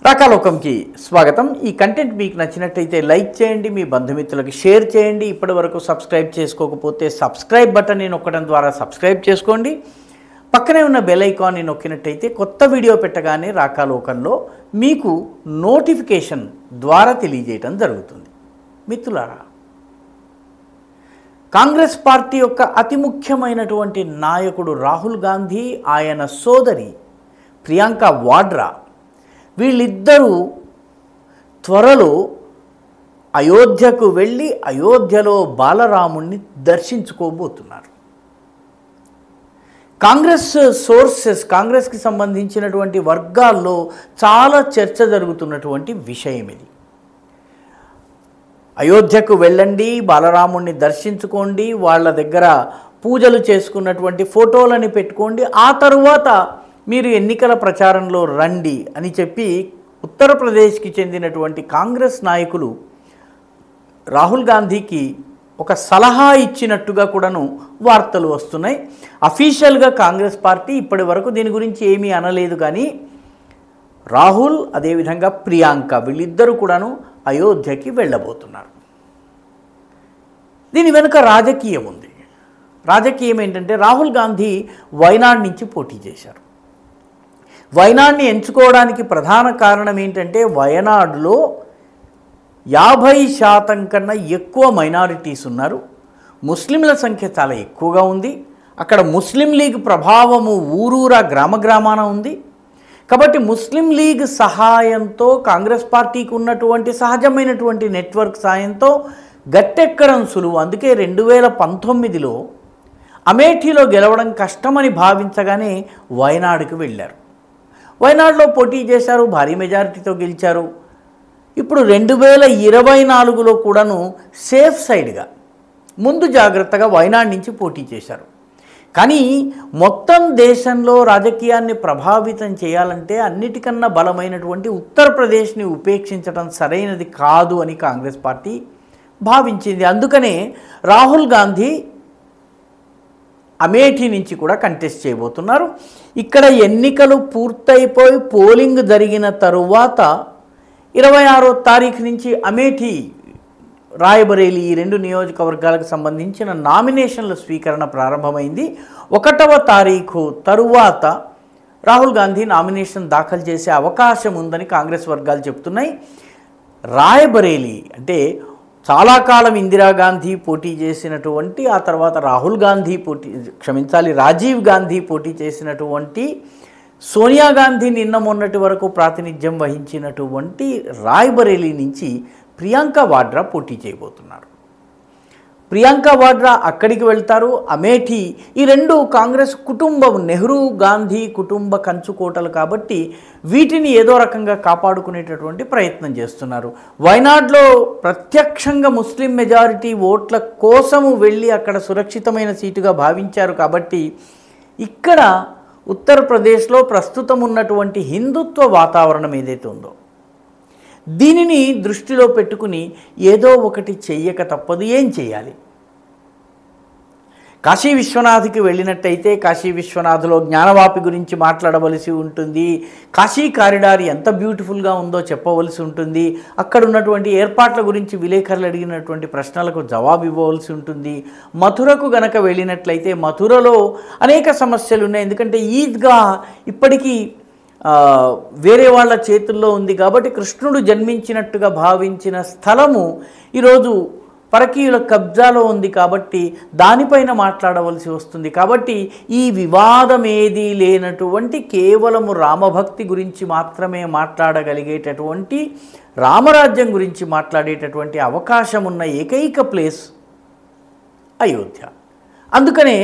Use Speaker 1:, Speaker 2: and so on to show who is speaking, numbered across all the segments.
Speaker 1: రాకాలోకంకి స్వాగతం। ఈ కంటెంట్ మీకు నచ్చినట్లయితే లైక్ చేయండి, మీ బంధుమిత్రులకు షేర్ చేయండి। ఇప్పటివరకు సబ్స్క్రైబ్ చేసుకోకపోతే సబ్స్క్రైబ్ బటన్ని నొక్కడం ద్వారా సబ్స్క్రైబ్ చేసుకోండి। పక్కనే ఉన్న బెల్ ఐకాన్ని నొక్కినట్లయితే కొత్త వీడియో పెట్టగానే రాకాలోకంలో మీకు నోటిఫికేషన్ ద్వారా తెలియజేయడం జరుగుతుంది। మిత్రులారా, కాంగ్రెస్ పార్టీ యొక్క అతి ముఖ్యమైనటువంటి నాయకుడు రాహుల్ గాంధీ, ఆయన సోదరి ప్రియాంక వాడ్రా, వీళ్ళిద్దరూ త్వరలో అయోధ్యకు వెళ్ళి అయోధ్యలో బాలరాముణ్ణి దర్శించుకోబోతున్నారు। కాంగ్రెస్ సోర్సెస్, కాంగ్రెస్కి సంబంధించినటువంటి వర్గాల్లో చాలా చర్చ జరుగుతున్నటువంటి విషయం ఇది। అయోధ్యకు వెళ్ళండి, బాలరాముణ్ణి దర్శించుకోండి, వాళ్ళ దగ్గర పూజలు చేసుకున్నటువంటి ఫోటోలని పెట్టుకోండి, ఆ తరువాత మీరు ఎన్నికల ప్రచారంలో రండి అని చెప్పి ఉత్తరప్రదేశ్కి చెందినటువంటి కాంగ్రెస్ నాయకులు రాహుల్ గాంధీకి ఒక సలహా ఇచ్చినట్టుగా కూడాను వార్తలు వస్తున్నాయి। అఫీషియల్గా కాంగ్రెస్ పార్టీ ఇప్పటి వరకు దీని గురించి ఏమీ అనలేదు, కానీ రాహుల్ అదేవిధంగా ప్రియాంక వీళ్ళిద్దరూ కూడాను అయోధ్యకి వెళ్ళబోతున్నారు। దీని వెనుక రాజకీయం ఉంది। రాజకీయం ఏంటంటే, రాహుల్ గాంధీ వయనాడ్ నుంచి పోటీ చేశారు। వయనాడ్ని ఎంచుకోవడానికి ప్రధాన కారణం ఏంటంటే, వయనాడులో 50% కన్నా ఎక్కువ మైనారిటీస్ ఉన్నారు, ముస్లింల సంఖ్య చాలా ఎక్కువగా ఉంది, అక్కడ ముస్లిం లీగ్ ప్రభావము ఊరూరా గ్రామాన ఉంది। కాబట్టి ముస్లిం లీగ్ సహాయంతో, కాంగ్రెస్ పార్టీకి ఉన్నటువంటి సహజమైనటువంటి నెట్వర్క్ సాయంతో గట్టెక్కడం సులువు। అందుకే 2019లో అమేఠీలో గెలవడం కష్టమని భావించగానే వయనాడుకు వెళ్ళారు। వయనాడులో పోటీ చేశారు, భారీ మెజారిటీతో గెలిచారు। ఇప్పుడు 2024లో కూడాను సేఫ్ సైడ్గా ముందు జాగ్రత్తగా వయనాడ్ నుంచి పోటీ చేశారు। కానీ మొత్తం దేశంలో రాజకీయాన్ని ప్రభావితం చేయాలంటే అన్నిటికన్నా బలమైనటువంటి ఉత్తరప్రదేశ్ని ఉపేక్షించడం సరైనది కాదు అని కాంగ్రెస్ పార్టీ భావించింది। అందుకనే రాహుల్ గాంధీ అమేఠీ నుంచి కూడా కంటెస్ట్ చేయబోతున్నారు। ఇక్కడ ఎన్నికలు పూర్తయిపోయి పోలింగ్ జరిగిన తరువాత 26వ తారీఖు నుంచి అమేఠీ, రాయబరేలీ ఈ రెండు నియోజకవర్గాలకు సంబంధించిన నామినేషన్ల స్వీకరణ ప్రారంభమైంది। 1వ తారీఖు తరువాత రాహుల్ గాంధీ నామినేషన్ దాఖలు చేసే అవకాశం ఉందని కాంగ్రెస్ వర్గాలు చెప్తున్నాయి। రాయబరేలీ అంటే చాలా కాలం ఇందిరాగాంధీ పోటీ చేసినటువంటి, ఆ తర్వాత రాజీవ్ గాంధీ పోటీ చేసినటువంటి, సోనియా గాంధీ నిన్న మొన్నటి వరకు ప్రాతినిధ్యం వహించినటువంటి రాయ్బరేలీ నుంచి ప్రియాంక వాడ్రా పోటీ చేయబోతున్నారు। ప్రియాంక వాడ్రా అక్కడికి వెళ్తారు। అమేఠీ, ఈ రెండు కాంగ్రెస్ కుటుంబం, నెహ్రూ గాంధీ కుటుంబ కంచుకోటలు కాబట్టి వీటిని ఏదో రకంగా కాపాడుకునేటటువంటి ప్రయత్నం చేస్తున్నారు। వయనాడ్లో ప్రత్యక్షంగా ముస్లిం మెజారిటీ ఓట్ల కోసము వెళ్ళి అక్కడ సురక్షితమైన సీటుగా భావించారు కాబట్టి ఇక్కడ ఉత్తరప్రదేశ్లో ప్రస్తుతం ఉన్నటువంటి హిందుత్వ వాతావరణం ఏదైతే ఉందో దీనిని దృష్టిలో పెట్టుకుని ఏదో ఒకటి చెయ్యక తప్పదు। ఏం చేయాలి? కాశీ విశ్వనాథ్కి వెళ్ళినట్టయితే కాశీ విశ్వనాథ్లో జ్ఞానవాపి గురించి మాట్లాడవలసి ఉంటుంది, కాశీ కారిడార్ ఎంత బ్యూటిఫుల్గా ఉందో చెప్పవలసి ఉంటుంది, అక్కడ ఉన్నటువంటి ఏర్పాట్ల గురించి విలేకరులు అడిగినటువంటి ప్రశ్నలకు జవాబు ఇవ్వవలసి ఉంటుంది। మథురకు గనక వెళ్ళినట్లయితే మథురలో అనేక సమస్యలు ఉన్నాయి, ఎందుకంటే ఈద్గా ఇప్పటికీ వేరే వాళ్ళ చేతుల్లో ఉంది కాబట్టి కృష్ణుడు జన్మించినట్టుగా భావించిన స్థలము ఈరోజు పరకీయుల కబ్జాలో ఉంది కాబట్టి దానిపైన మాట్లాడవలసి వస్తుంది। కాబట్టి ఈ వివాదం ఏదీ లేనటువంటి కేవలము రామభక్తి గురించి మాత్రమే మాట్లాడగలిగేటటువంటి, రామరాజ్యం గురించి మాట్లాడేటటువంటి అవకాశం ఉన్న ఏకైక ప్లేస్ అయోధ్య। అందుకనే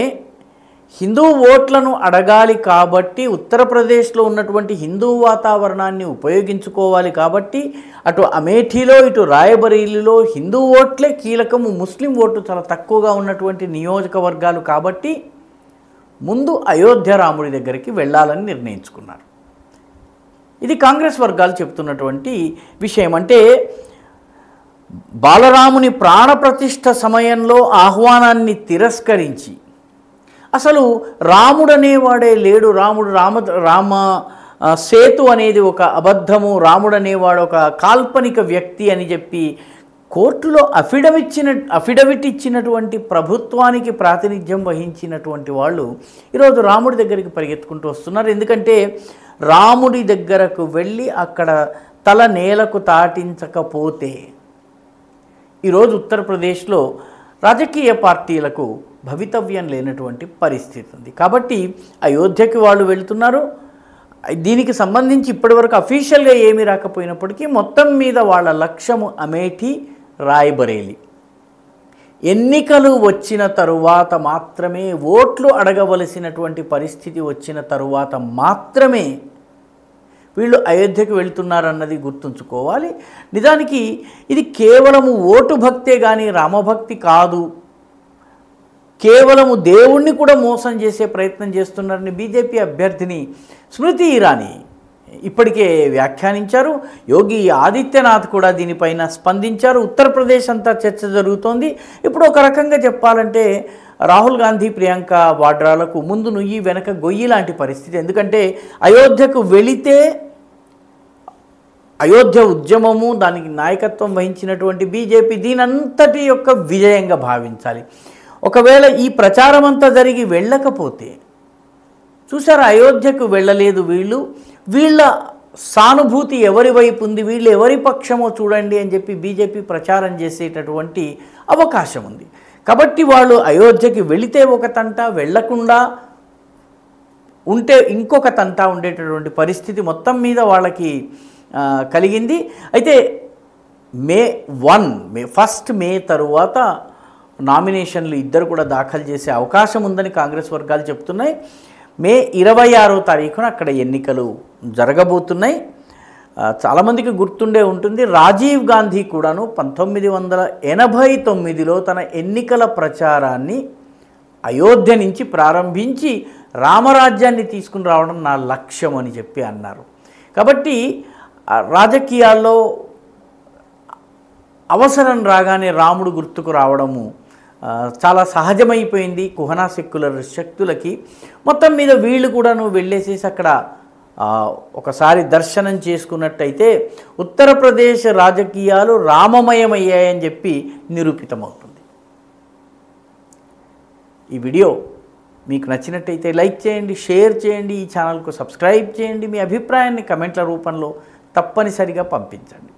Speaker 1: హిందూ ఓట్లను అడగాలి కాబట్టి, ఉత్తరప్రదేశ్లో ఉన్నటువంటి హిందూ వాతావరణాన్ని ఉపయోగించుకోవాలి కాబట్టి అటు అమేఠీలో ఇటు రాయబరేలీలో హిందూ ఓట్లే కీలకము, ముస్లిం ఓట్లు చాలా తక్కువగా ఉన్నటువంటి నియోజకవర్గాలు కాబట్టి ముందు అయోధ్య రాముడి దగ్గరికి వెళ్ళాలని నిర్ణయించుకున్నారు। ఇది కాంగ్రెస్ వర్గాలు చెప్తున్నటువంటి విషయం। అంటే బాలరాముని ప్రాణప్రతిష్ఠ సమయంలో ఆహ్వానాన్ని తిరస్కరించి, అసలు రాముడు అనేవాడే లేడు, రామ సేతు అనేది ఒక అబద్ధము, రాముడు అనేవాడు ఒక కాల్పనిక వ్యక్తి అని చెప్పి కోర్టులో అఫిడవిట్ ఇచ్చినటువంటి ప్రభుత్వానికి ప్రాతినిధ్యం వహించినటువంటి వాళ్ళు ఈరోజు రాముడి దగ్గరికి పరిగెత్తుకుంటూ వస్తున్నారు. ఎందుకంటే రాముడి దగ్గరకు వెళ్ళి అక్కడ తల నేలకు తాటించకపోతే ఈరోజు ఉత్తరప్రదేశ్లో రాజకీయ పార్టీలకు భవితవ్యం లేనటువంటి పరిస్థితి ఉంది. కాబట్టి అయోధ్యకి వాళ్ళు వెళ్తున్నారు. దీనికి సంబంధించి ఇప్పటివరకు అఫీషియల్గా ఏమీ రాకపోయినప్పటికీ మొత్తం మీద వాళ్ళ లక్ష్యము అమేఠీ, రాయ్బరేలీ. ఎన్నికలు వచ్చిన తరువాత మాత్రమే, ఓట్లు అడగవలసినటువంటి పరిస్థితి వచ్చిన తరువాత మాత్రమే వీళ్ళు అయోధ్యకు వెళ్తున్నారన్నది గుర్తుంచుకోవాలి. నిజానికి ఇది కేవలము ఓటు భక్తే కానీ రామభక్తి కాదు. కేవలము దేవుణ్ణి కూడా మోసం చేసే ప్రయత్నం చేస్తున్నారని బీజేపీ అభ్యర్థిని స్మృతి ఇరానీ ఇప్పటికే వ్యాఖ్యానించారు. యోగి ఆదిత్యనాథ్ కూడా దీనిపైన స్పందించారు. ఉత్తరప్రదేశ్ అంతా చర్చ జరుగుతోంది. ఇప్పుడు ఒక రకంగా చెప్పాలంటే రాహుల్ గాంధీ, ప్రియాంక వాడ్రాలకు ముందు నుయ్యి వెనక గొయ్యి లాంటి పరిస్థితి. ఎందుకంటే అయోధ్యకు వెళితే అయోధ్య ఉద్యమము, దానికి నాయకత్వం వహించినటువంటి బీజేపీ దీనంతటి యొక్క విజయంగా భావించాలి. ఒకవేళ ఈ ప్రచారం అంతా జరిగి వెళ్ళకపోతే, చూసారా అయోధ్యకు వెళ్ళలేదు వీళ్ళ సానుభూతి ఎవరి వైపు ఉంది, వీళ్ళు ఎవరి పక్షమో చూడండి అని చెప్పి బీజేపీ ప్రచారం చేసేటటువంటి అవకాశం ఉంది. కాబట్టి వాళ్ళు అయోధ్యకి వెళితే ఒక తంట, వెళ్లకుండా ఉంటే ఇంకొక తంట ఉండేటటువంటి పరిస్థితి మొత్తం మీద వాళ్ళకి కలిగింది. అయితే మే 1 తరువాత నామినేషన్లు ఇద్దరు కూడా దాఖలు చేసే అవకాశం ఉందని కాంగ్రెస్ వర్గాలు చెప్తున్నాయి. మే 26వ తారీఖున అక్కడ ఎన్నికలు జరగబోతున్నాయి. చాలామందికి గుర్తుండే ఉంటుంది, రాజీవ్ గాంధీ కూడాను 1989లో తన ఎన్నికల ప్రచారాన్ని అయోధ్య నుంచి ప్రారంభించి రామరాజ్యాన్ని తీసుకుని రావడం నా లక్ష్యం అని చెప్పి అన్నారు. కాబట్టి రాజకీయాల్లో అవసరం రాగానే రాముడు గుర్తుకు రావడము చాలా సహజమైపోయింది కుహనా సెక్యులర్ శక్తులకి. మొత్తం మీద వీళ్ళు కూడాను వెళ్ళేసేసి అక్కడ ఒకసారి దర్శనం చేసుకున్నట్టయితే ఉత్తరప్రదేశ్ రాజకీయాలు రామమయమయ్యాయని చెప్పి నిరూపితమవుతుంది. ఈ వీడియో మీకు నచ్చినట్టయితే లైక్ చేయండి, షేర్ చేయండి, ఈ ఛానల్కు సబ్స్క్రైబ్ చేయండి. మీ అభిప్రాయాన్ని కమెంట్ల రూపంలో తప్పనిసరిగా పంపించండి.